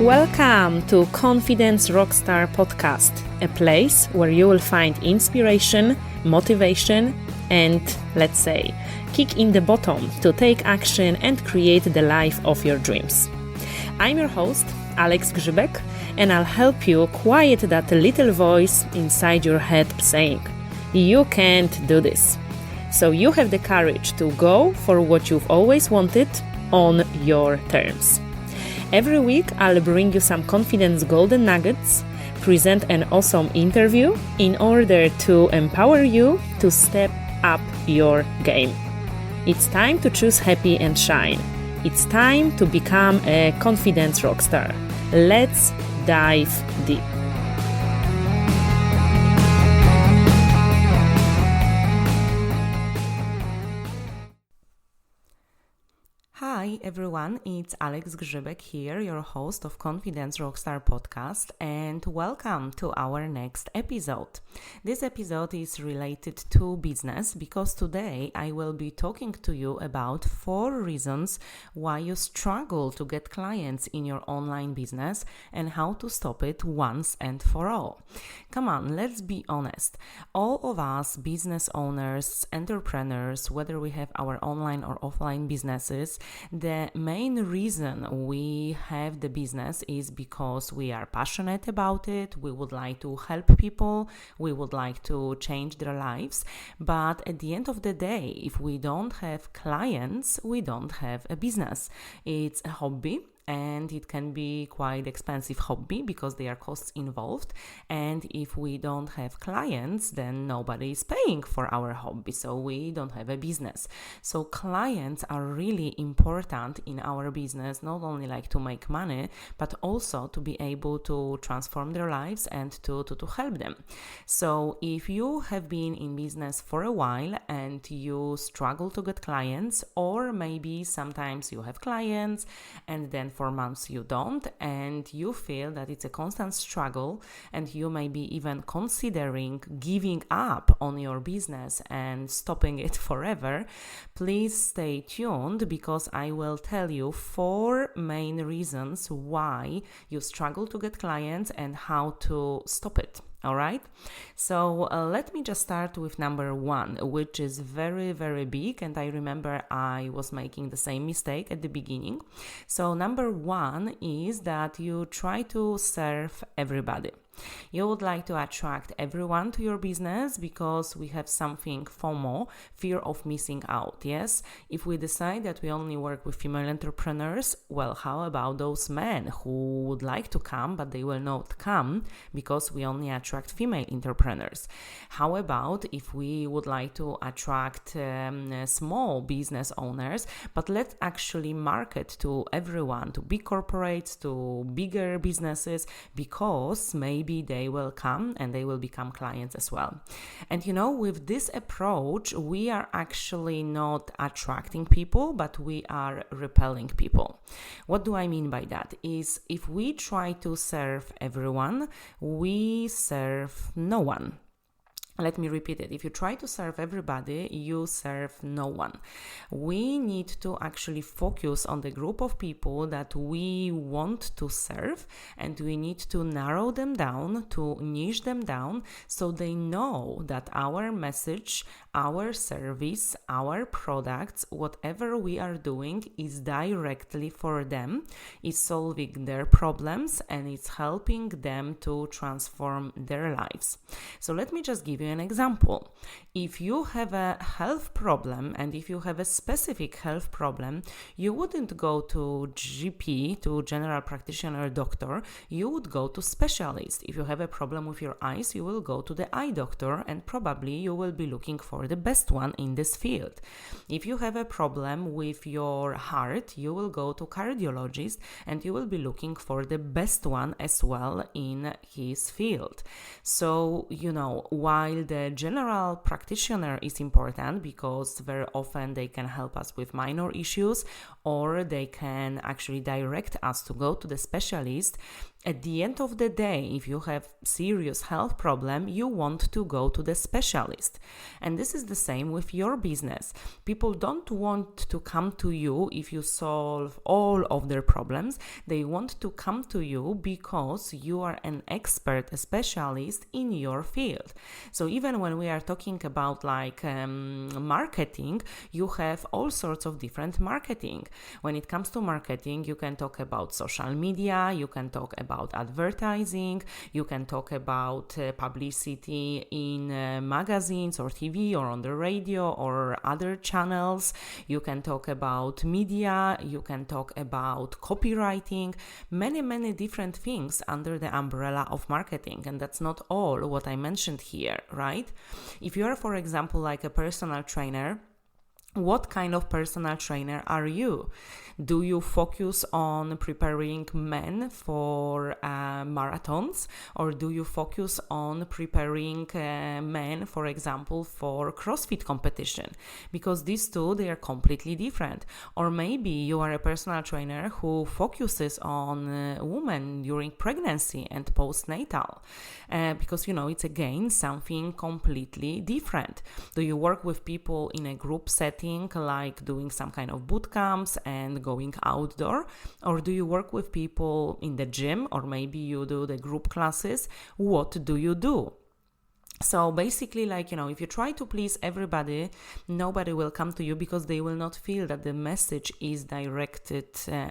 Welcome to Confidence Rockstar Podcast, a place where you will find inspiration, motivation, and, let's say, kick in the bottom to take action and create the life of your dreams. I'm your host, Alex Grzybek, and I'll help you quiet that little voice inside your head saying, "You can't do this." So you have the courage to go for what you've always wanted on your terms. Every week, I'll bring you some confidence golden nuggets, present an awesome interview in order to empower you to step up your game. It's time to choose happy and shine. It's time to become a confidence rockstar. Let's dive deep. Hi everyone, it's Alex Grzybek here, your host of Confidence Rockstar Podcast, and welcome to our next episode. This episode is related to business because today I will be talking to you about 4 reasons why you struggle to get clients in your online business and how to stop it once and for all. Come on, let's be honest. All of us business owners, entrepreneurs, whether we have our online or offline businesses, the main reason we have the business is because we are passionate about it, we would like to help people, we would like to change their lives. But at the end of the day, if we don't have clients, we don't have a business. It's a hobby. And it can be quite expensive hobby because there are costs involved. And if we don't have clients, then nobody is paying for our hobby. So we don't have a business. So clients are really important in our business, not only like to make money, but also to be able to transform their lives and to help them. So if you have been in business for a while and you struggle to get clients, or maybe sometimes you have clients and then for months you don't, and you feel that it's a constant struggle and you may be even considering giving up on your business and stopping it forever, please stay tuned because I will tell you 4 main reasons why you struggle to get clients and how to stop it. All right, so let me just start with number 1, which is very, very big. And I remember I was making the same mistake at the beginning. So number 1 is that you try to serve everybody. You would like to attract everyone to your business because we have something FOMO, fear of missing out, yes? If we decide that we only work with female entrepreneurs, well, how about those men who would like to come but they will not come because we only attract female entrepreneurs? How about if we would like to attract small business owners, but let's actually market to everyone, to big corporates, to bigger businesses, because maybe they will come and they will become clients as well. And with this approach, we are actually not attracting people, but we are repelling people. What do I mean by that? Is if we try to serve everyone, we serve no one. Let me repeat it. If you try to serve everybody, you serve no one. We need to actually focus on the group of people that we want to serve, and we need to narrow them down, to niche them down, so they know that our message, our service, our products, whatever we are doing is directly for them, is solving their problems, and it's helping them to transform their lives. So let me just give you an example. If you have a health problem, and if you have a specific health problem, you wouldn't go to GP, to general practitioner doctor, you would go to specialist. If you have a problem with your eyes, you will go to the eye doctor, and probably you will be looking for the best one in this field. If you have a problem with your heart, you will go to cardiologist, and you will be looking for the best one as well in his field. So, while while the general practitioner is important because very often they can help us with minor issues, or they can actually direct us to go to the specialist, at the end of the day, if you have serious health problem, you want to go to the specialist. And this is the same with your business. People don't want to come to you if you solve all of their problems. They want to come to you because you are an expert, a specialist in your field. So even when we are talking about marketing, you have all sorts of different marketing. When it comes to marketing, you can talk about social media, you can talk about advertising, you can talk about publicity in magazines or TV or on the radio or other channels. You can talk about media, you can talk about copywriting, many different things under the umbrella of marketing. And that's not all what I mentioned here, right? If you are, for example, like a personal trainer, what kind of personal trainer are you? Do you focus on preparing men for marathons, or do you focus on preparing men, for example, for CrossFit competition? Because these two, they are completely different. Or maybe you are a personal trainer who focuses on women during pregnancy and postnatal, because, it's again something completely different. Do you work with people in a group setting, like doing some kind of boot camps and going outdoor, or do you work with people in the gym, or maybe you do the group classes? What do you do? So basically, if you try to please everybody, nobody will come to you because they will not feel that the message is directed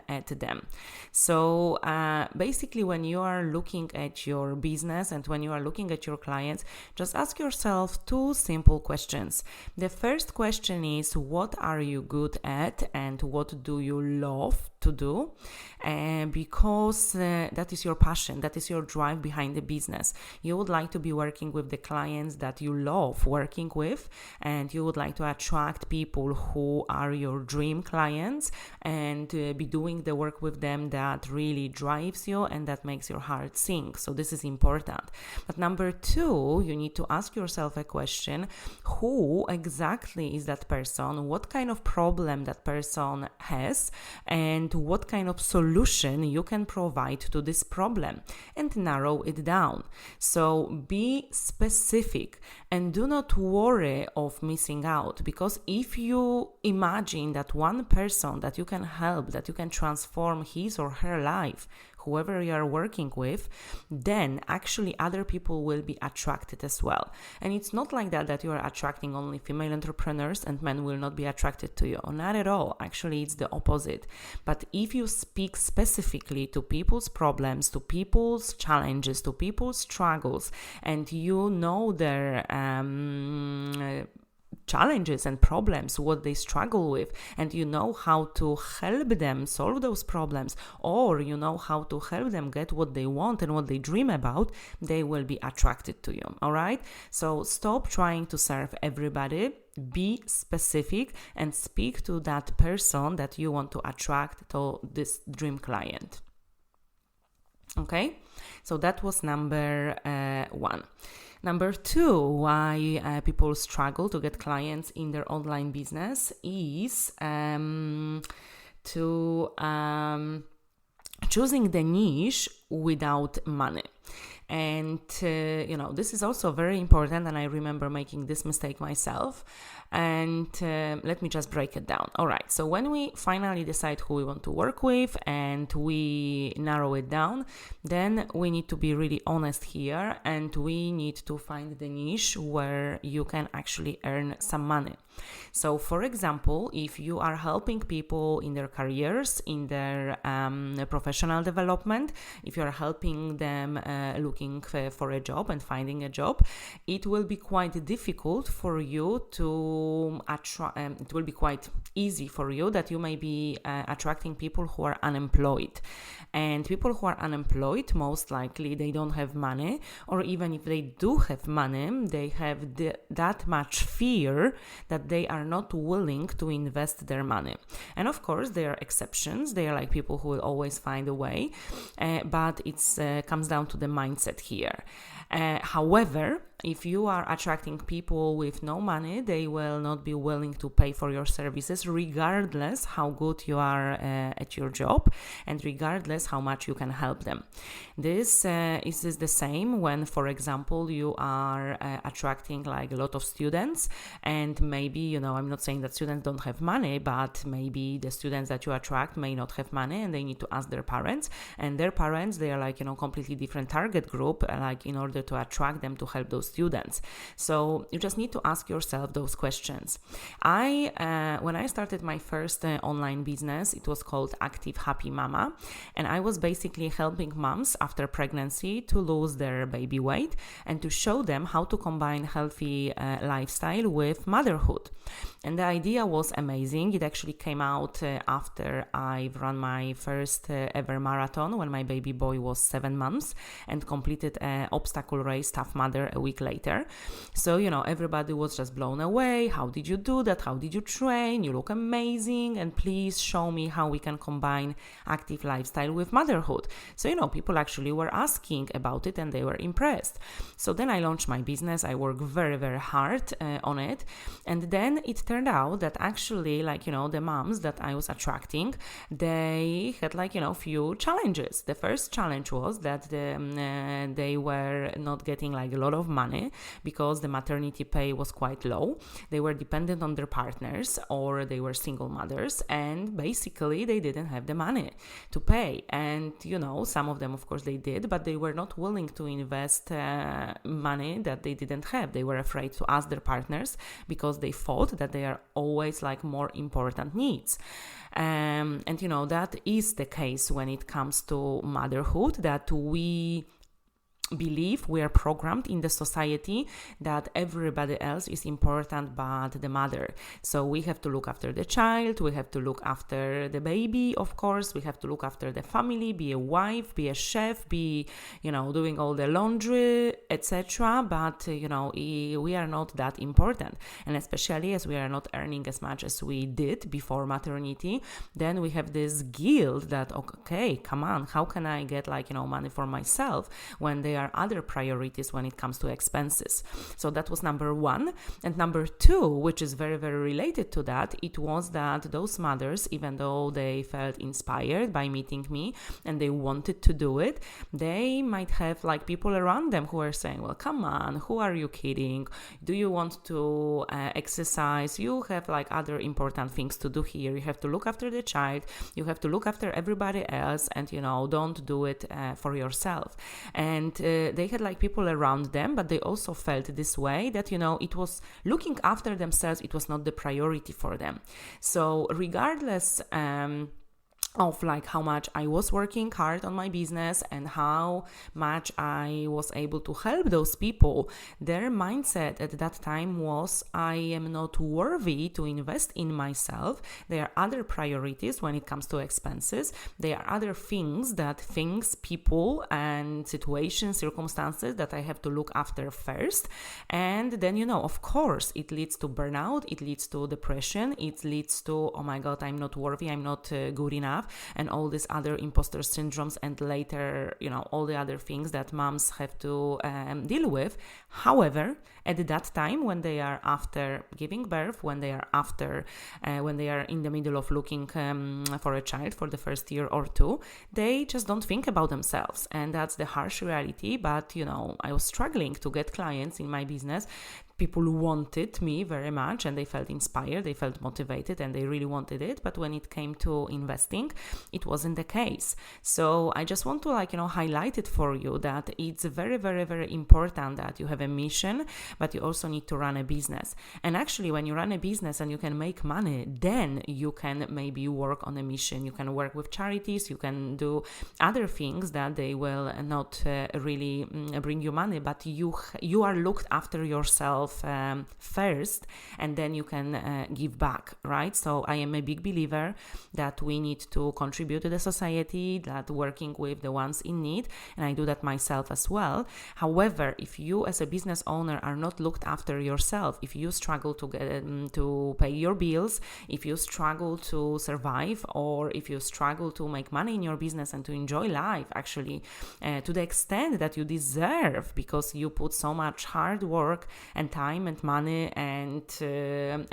at them. So basically, when you are looking at your business and when you are looking at your clients, just ask yourself two simple questions. The first question is, what are you good at and what do you love to do? Because that is your passion, that is your drive behind the business. You would like to be working with the clients that you love working with, and you would like to attract people who are your dream clients and be doing the work with them that really drives you and that makes your heart sing. So this is important. But number two, you need to ask yourself a question: who exactly is that person? What kind of problem that person has, and what kind of solution you can provide to this problem, and narrow it down. So be specific and do not worry of missing out, because if you imagine that one person that you can help, that you can transform his or her life, whoever you are working with, then actually other people will be attracted as well. And it's not like that you are attracting only female entrepreneurs and men will not be attracted to you. Not at all. Actually, it's the opposite. But if you speak specifically to people's problems, to people's challenges, to people's struggles, and you know their challenges and problems, what they struggle with, and you know how to help them solve those problems, or you know how to help them get what they want and what they dream about, they will be attracted to you. All right? So stop trying to serve everybody. Be specific and speak to that person that you want to attract to this dream client. Okay? So that was number one. Number two, why people struggle to get clients in their online business is choosing the niche without money. And, this is also very important, and I remember making this mistake myself. And let me just break it down. All right, so when we finally decide who we want to work with and we narrow it down, then we need to be really honest here, and we need to find the niche where you can actually earn some money. So, for example, if you are helping people in their careers, in their professional development, if you are helping them looking for a job and finding a job, it will be quite difficult for you to it will be quite easy for you that you may be attracting people who are unemployed. And people who are unemployed, most likely they don't have money, or even if they do have money, they have that much fear that they are not willing to invest their money. And of course, there are exceptions. They are like people who will always find a way, but it comes down to the mindset here. However, if you are attracting people with no money, they will not be willing to pay for your services regardless how good you are at your job and regardless how much you can help them. This is the same when, for example, you are attracting like a lot of students, and maybe, I'm not saying that students don't have money, but maybe the students that you attract may not have money and they need to ask their parents, and their parents, they are like, completely different target group, like in order to attract them to help those students. So you just need to ask yourself those questions. When I started my first online business, it was called Active Happy Mama, and I was basically helping moms after pregnancy to lose their baby weight and to show them how to combine healthy lifestyle with motherhood. And the idea was amazing. It actually came out after I've run my first ever marathon when my baby boy was 7 months and completed an obstacle race Tough Mudder a week later. So, everybody was just blown away. How did you do that? How did you train? You look amazing. And please show me how we can combine active lifestyle with motherhood. So, people actually were asking about it and they were impressed. So then I launched my business. I worked very, very hard on it. And then it turned out that actually, the moms that I was attracting, they had few challenges. The first challenge was that they were not getting a lot of money because the maternity pay was quite low. They were dependent on their partners or they were single mothers, and basically they didn't have the money to pay. And some of them, of course, they did, but they were not willing to invest money that they didn't have. They were afraid to ask their partners because they thought that they are always more important needs. And that is the case when it comes to motherhood, that we believe, we are programmed in the society that everybody else is important but the mother. So we have to look after the child, we have to look after the baby, of course, we have to look after the family, be a wife, be a chef, be, doing all the laundry, etc. But, we are not that important. And especially as we are not earning as much as we did before maternity, then we have this guilt that, okay, come on, how can I get money for myself when there are other priorities when it comes to expenses? So that was number one. And number two, which is very, very related to that, it was that those mothers, even though they felt inspired by meeting me and they wanted to do it, they might have people around them who are saying, well, come on, who are you kidding? Do you want to exercise? You have other important things to do here. You have to look after the child. You have to look after everybody else, and don't do it for yourself. And they had people around them, but they also felt this way that, it was looking after themselves. It was not the priority for them. So regardless, of how much I was working hard on my business and how much I was able to help those people, their mindset at that time was, I am not worthy to invest in myself. There are other priorities when it comes to expenses. There are other things, people and situations, circumstances that I have to look after first. And then, of course, it leads to burnout, it leads to depression, it leads to, oh my God, I'm not worthy, I'm not good enough, and all these other imposter syndromes, and later, all the other things that moms have to deal with. However, at that time, when they are after giving birth, when they are in the middle of looking for a child for the first year or two, they just don't think about themselves. And that's the harsh reality. But, I was struggling to get clients in my business. People wanted me very much and they felt inspired, they felt motivated, and they really wanted it. But when it came to investing, it wasn't the case. So I just want to highlight it for you that it's very, very, very important that you have a mission, but you also need to run a business. And actually, when you run a business and you can make money, then you can maybe work on a mission. You can work with charities, you can do other things that they will not really bring you money, but you are looked after yourself first, and then you can give back, right? So I am a big believer that we need to contribute to the society, that working with the ones in need, and I do that myself as well. However, if you as a business owner are not looked after yourself, if you struggle to get to pay your bills, if you struggle to survive, or if you struggle to make money in your business and to enjoy life actually to the extent that you deserve, because you put so much hard work and time and money and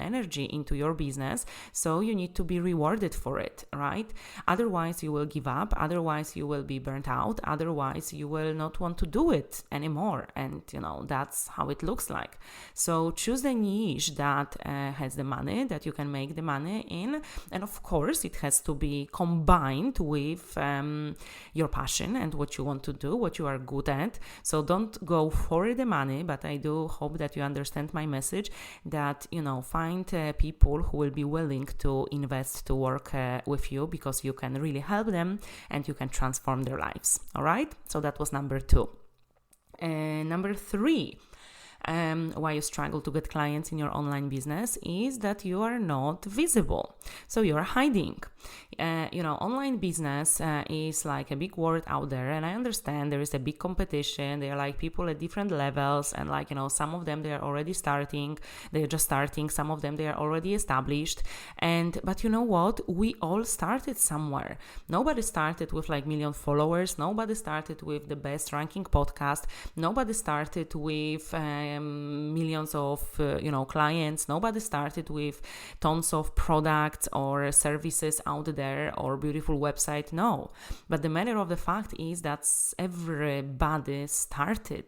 energy into your business, so you need to be rewarded for it, right? Otherwise you will give up, otherwise you will be burnt out, otherwise you will not want to do it anymore, and that's how it looks like. So choose the niche that has the money, that you can make the money in, and of course it has to be combined with your passion and what you want to do, what you are good at. So don't go for the money, but I do hope that you understand my message, that find people who will be willing to invest to work with you, because you can really help them and you can transform their lives. All right, so that was number 2. Number 3, why you struggle to get clients in your online business is that you are not visible. So you are hiding. Online business is like a big word out there, and I understand there is a big competition. There are like people at different levels, and some of them they are already starting. They're just starting. Some of them they are already established. But you know what? We all started somewhere. Nobody started with million followers. Nobody started with the best ranking podcast. Nobody started with millions of clients. Nobody started with tons of products or services out there or beautiful website. No, but the matter of the fact is that everybody started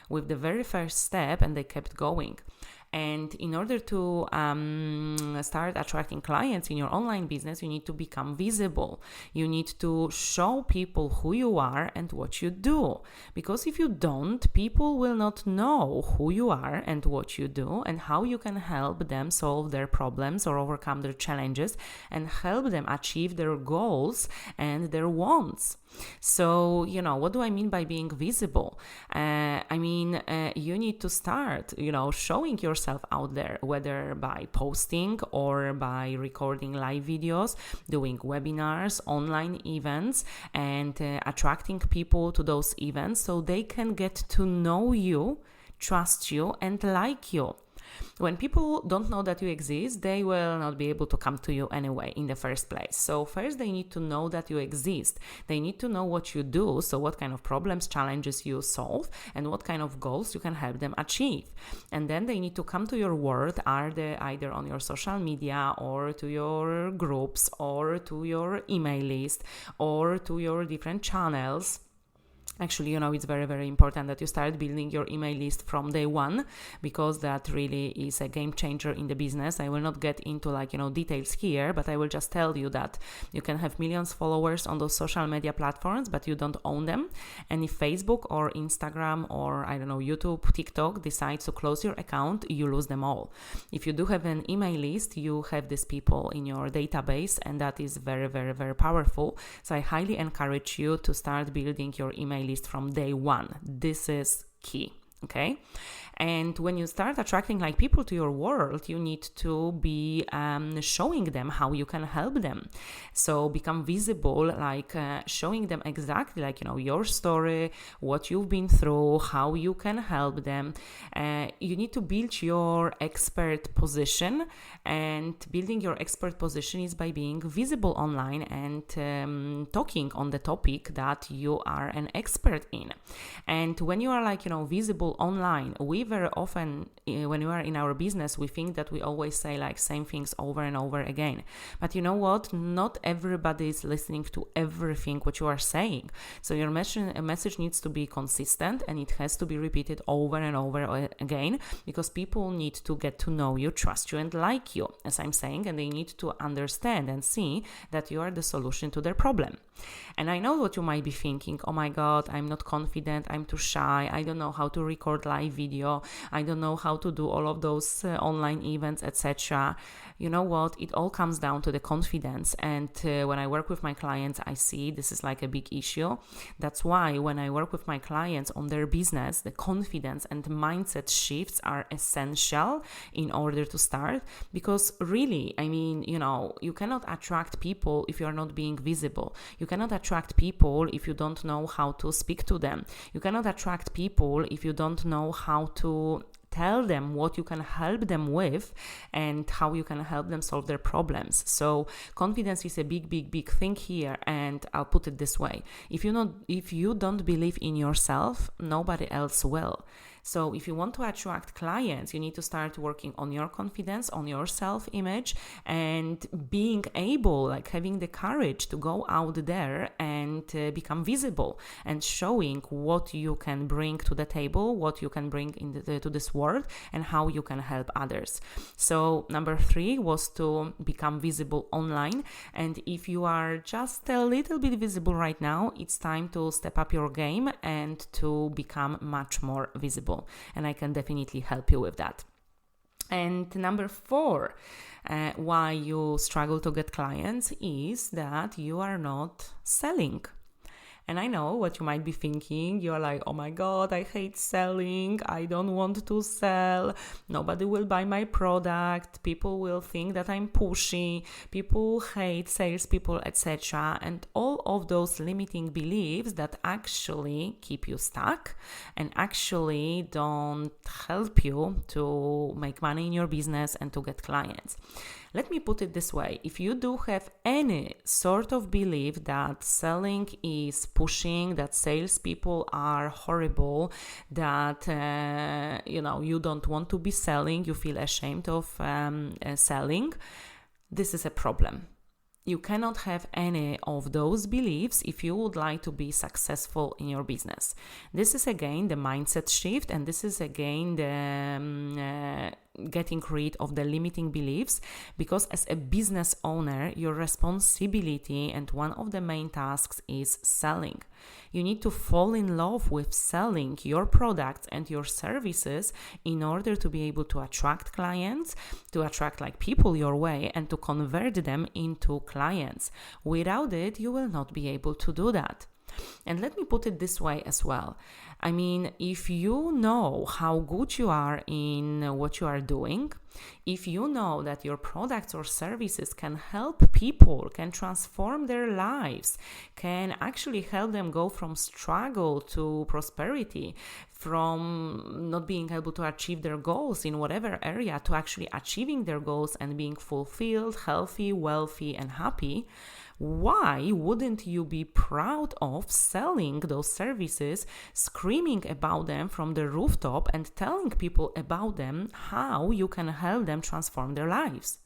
with the very first step and they kept going. And in order to start attracting clients in your online business, you need to become visible. You need to show people who you are and what you do. Because if you don't, people will not know who you are and what you do and how you can help them solve their problems or overcome their challenges and help them achieve their goals and their wants. So, what do I mean by being visible? You need to start, showing yourself out there, whether by posting or by recording live videos, doing webinars, online events, and attracting people to those events so they can get to know you, trust you, and like you. When people don't know that you exist, they will not be able to come to you anyway in the first place. So first they need to know that you exist. They need to know what you do, so what kind of problems, challenges you solve, and what kind of goals you can help them achieve. And then they need to come to your world, either on your social media or to your groups or to your email list or to your different channels. Actually, it's very, very important that you start building your email list from day one, because that really is a game changer in the business. I will not get into details here, but I will just tell you that you can have millions followers on those social media platforms, but you don't own them. And if Facebook or Instagram or YouTube, TikTok decides to close your account, you lose them all. If you do have an email list, you have these people in your database, and that is very, very, very powerful. So I highly encourage you to start building your email list from day one. This is key. Okay. And when you start attracting people to your world, you need to be showing them how you can help them. So become visible, showing them exactly your story, what you've been through, how you can help them. You need to build your expert position, and building your expert position is by being visible online and talking on the topic that you are an expert in. And when you are visible online, we very often, when we are in our business, we think that we always say same things over and over again. But you know what? Not everybody is listening to everything what you are saying. So your message needs to be consistent, and it has to be repeated over and over again, because people need to get to know you, trust you, and like you, as I'm saying, and they need to understand and see that you are the solution to their problem. And I know what you might be thinking. Oh my God, I'm not confident. I'm too shy. I don't know how to record live video. I don't know how to do all of those online events, etc. You know what? It all comes down to the confidence. And when I work with my clients, I see this is a big issue. That's why when I work with my clients on their business, the confidence and mindset shifts are essential in order to start. Because really, you cannot attract people if you are not being visible. You cannot attract people if you don't know how to speak to them. You cannot attract people if you don't know how to tell them what you can help them with and how you can help them solve their problems. So confidence is a big thing here, and I'll put it this way. If you don't believe in yourself, nobody else will. So if you want to attract clients, you need to start working on your confidence, on your self-image, and being able, like having the courage to go out there and become visible and showing what you can bring to the table, what you can bring to this world, and how you can help others. So number 3 was to become visible online. And if you are just a little bit visible right now, it's time to step up your game and to become much more visible. And I can definitely help you with that. And number 4, why you struggle to get clients is that you are not selling. And I know what you might be thinking. You're like, oh my God, I hate selling. I don't want to sell. Nobody will buy my product. People will think that I'm pushy. People hate salespeople, etc. And all of those limiting beliefs that actually keep you stuck and actually don't help you to make money in your business and to get clients. Let me put it this way. If you do have any sort of belief that selling is pushing, that salespeople are horrible, that, you don't want to be selling, you feel ashamed of selling, this is a problem. You cannot have any of those beliefs if you would like to be successful in your business. This is again the mindset shift, and this is again the getting rid of the limiting beliefs, because as a business owner, your responsibility and one of the main tasks is selling. You need to fall in love with selling your products and your services in order to be able to attract clients, to attract people your way, and to convert them into clients. Without it, you will not be able to do that. And let me put it this way as well. I mean, if you know how good you are in what you are doing, if you know that your products or services can help people, can transform their lives, can actually help them go from struggle to prosperity, from not being able to achieve their goals in whatever area to actually achieving their goals and being fulfilled, healthy, wealthy, and happy, why wouldn't you be proud of selling those services, screaming about them from the rooftop and telling people about them, how you can help them transform their lives?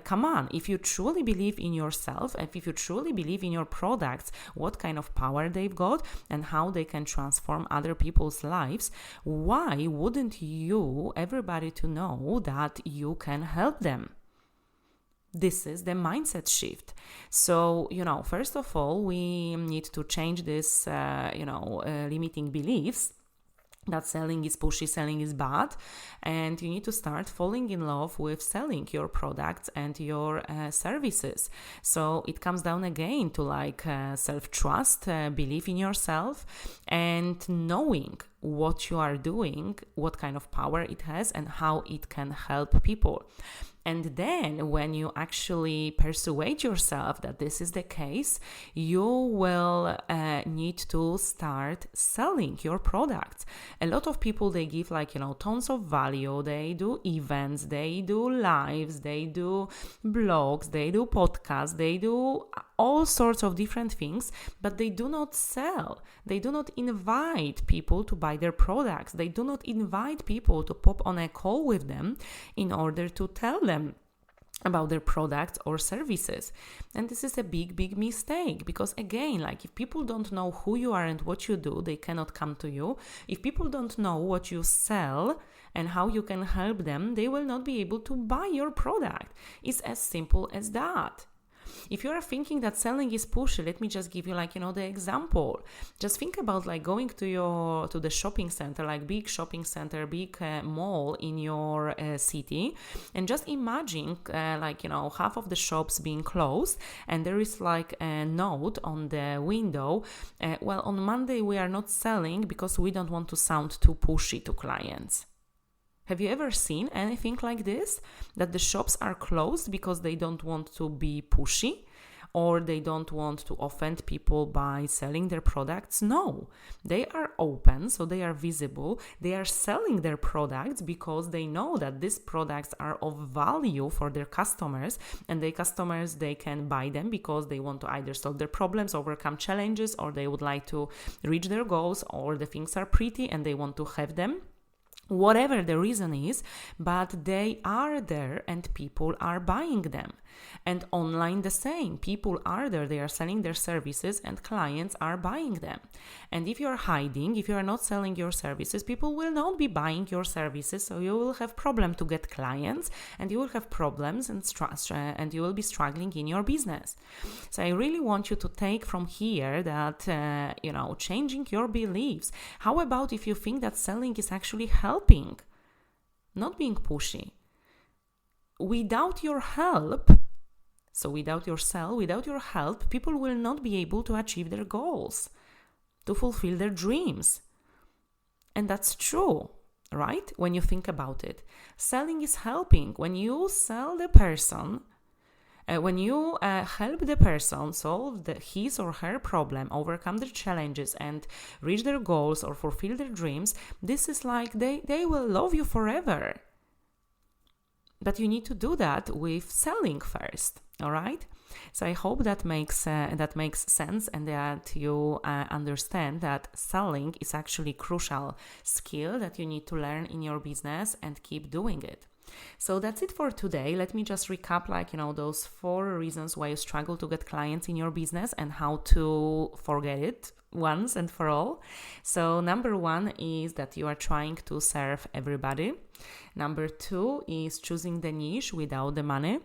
Come on, if you truly believe in yourself, and if you truly believe in your products, what kind of power they've got and how they can transform other people's lives, why wouldn't you everybody to know that you can help them? This is the mindset shift. So, first of all, we need to change this, limiting beliefs that selling is pushy, selling is bad, and you need to start falling in love with selling your products and your services. So it comes down again to self-trust, belief in yourself, and knowing what you are doing, what kind of power it has, and how it can help people. And then when you actually persuade yourself that this is the case, you will need to start selling your products. A lot of people, they give tons of value. They do events, they do lives, they do blogs, they do podcasts, they do all sorts of different things, but they do not sell. They do not invite people to buy their products. They do not invite people to pop on a call with them in order to tell them about their products or services. And this is a big mistake, because again, if people don't know who you are and what you do, they cannot come to you. If people don't know what you sell and how you can help them, they will not be able to buy your product. It's as simple as that. If you are thinking that selling is pushy, let me just give you the example. Just think about going to the shopping center, big shopping center, big mall in your city, and just imagine half of the shops being closed, and there is a note on the window. Well, on Monday we are not selling because we don't want to sound too pushy to clients. Have you ever seen anything like this? That the shops are closed because they don't want to be pushy? or they don't want to offend people by selling their products. No, they are open, so they are visible. They are selling their products because they know that these products are of value for their customers, and their customers, they can buy them because they want to either solve their problems, overcome challenges, or they would like to reach their goals, or the things are pretty and they want to have them. Whatever the reason is, but they are there and people are buying them. And online the same. People are there, they are selling their services and clients are buying them. And if you're hiding, if you are not selling your services, people will not be buying your services, so you will have problem to get clients, and you will have problems and you will be struggling in your business. So I really want you to take from here that, changing your beliefs. How about if you think that selling is actually helping, not being pushy? Without your help, so without your sell, without your help, people will not be able to achieve their goals, to fulfill their dreams. And that's true, right? When you think about it. Selling is helping. When you sell the person, when you help the person solve his or her problem, overcome their challenges and reach their goals or fulfill their dreams, this is like they will love you forever. But you need to do that with selling first, all right? So I hope that makes sense, and that you understand that selling is actually a crucial skill that you need to learn in your business and keep doing it. So that's it for today. Let me just recap those 4 reasons why you struggle to get clients in your business and how to forget it once and for all. So number 1 is that you are trying to serve everybody. Number 2 is choosing the niche without the money.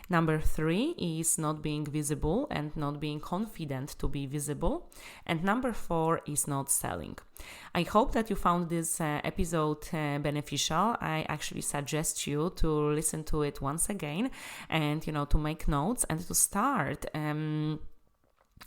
Number 3 is not being visible and not being confident to be visible. And number 4 is not selling. I hope that you found this episode beneficial. I actually suggest you to listen to it once again and, to make notes and to start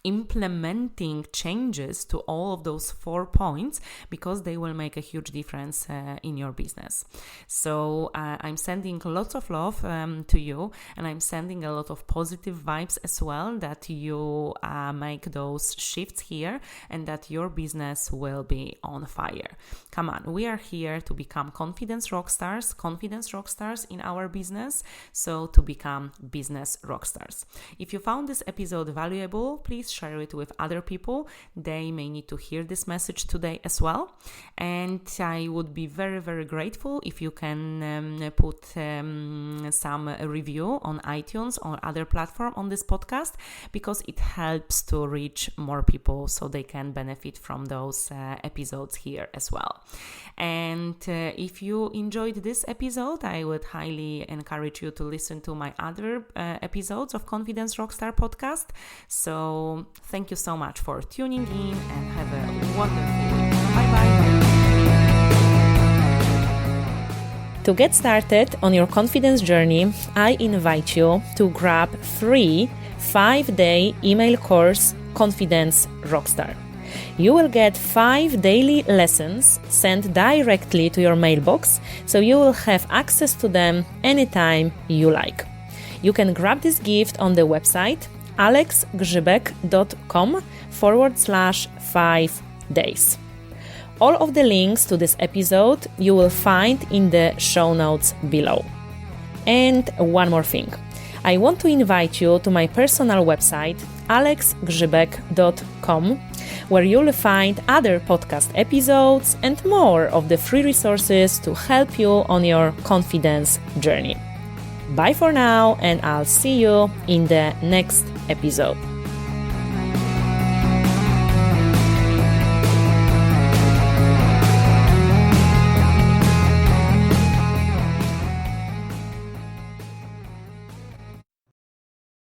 implementing changes to all of those 4 points, because they will make a huge difference in your business. So I'm sending lots of love to you, and I'm sending a lot of positive vibes as well, that you make those shifts here and that your business will be on fire. Come on, we are here to become confidence rock stars in our business, so to become business rock stars. If you found this episode valuable, please share it with other people. They may need to hear this message today as well. And I would be very, very grateful if you can put some review on iTunes or other platform on this podcast, because it helps to reach more people so they can benefit from those episodes here as well. And if you enjoyed this episode, I would highly encourage you to listen to my other episodes of Confidence Rockstar podcast. So thank you so much for tuning in, and have a wonderful week. Bye-bye. To get started on your confidence journey, I invite you to grab free 5-day email course, Confidence Rockstar. You will get 5 daily lessons sent directly to your mailbox, so you will have access to them anytime you like. You can grab this gift on the website alexgrzybek.com/5 days. All of the links to this episode you will find in the show notes below. And one more thing. I want to invite you to my personal website alexgrzybek.com, where you'll find other podcast episodes and more of the free resources to help you on your confidence journey. Bye for now, and I'll see you in the next episode.